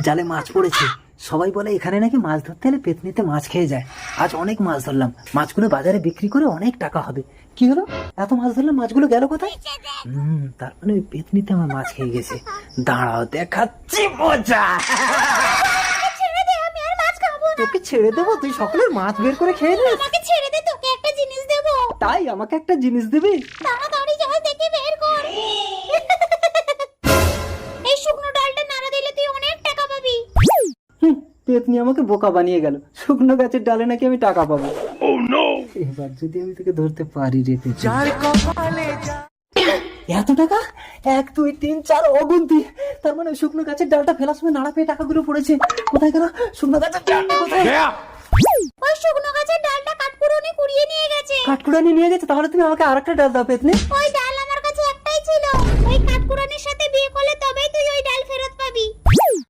জালে মাছ পড়েছে। সবাই বলে এখানে নাকি মাছ ধরতে হলে পেতনিতে মাছ খেয়ে যায়। আজ অনেক মাছ ধরলাম, মাছগুলো বাজারে বিক্রি করে অনেক টাকা হবে। কি হলো, এত মাছ ধরলাম, মাছগুলো গেল কোথায়? তার মানে ওই পেতনিতে আমার মাছ খেয়ে গেছে। দাঁড়াও দেখাচ্ছি মজা। ছেড়ে দে, আমি আর মাছ খাবো না। তোকে ছেড়ে দেবো? তুই সকলের মাছ বের করে খেয়ে নিস? আমাকে ছেড়ে দে, তোকে একটা জিনিস দেবো। তাই আমাকে একটা জিনিস দিবি? তাড়াতাড়ি জল থেকে বের কর। এই শুকনো ডালটা নাড়া দিলে তুই অনেক টাকা পাবি। পেতনি আমাকে বোকা বানিয়ে গেল। শুকনো গাছের ডালে নাকি আমি টাকা পাবো। এবার যদি আমি তোকে ধরতে পারি রে পেতনি। এত টাকা? 1 2 3 4 অগুন্তি। তার মানে ওই শুকনো গাছের ডালটা ফেলার সময় নাড়া পেয়ে টাকাগুলো পড়েছে। কোথায় গেল শুকনো গাছের ডালটা? কোথায়? ওই শুকনো গাছের ডালটা কাঠপুরনি কুড়িয়ে নিয়ে গেছে। কাঠকুড়ানি নিয়ে গেছে? তাহলে তুমি আমাকে আরেকটা ডাল দাও পেতনি। ওই ডাল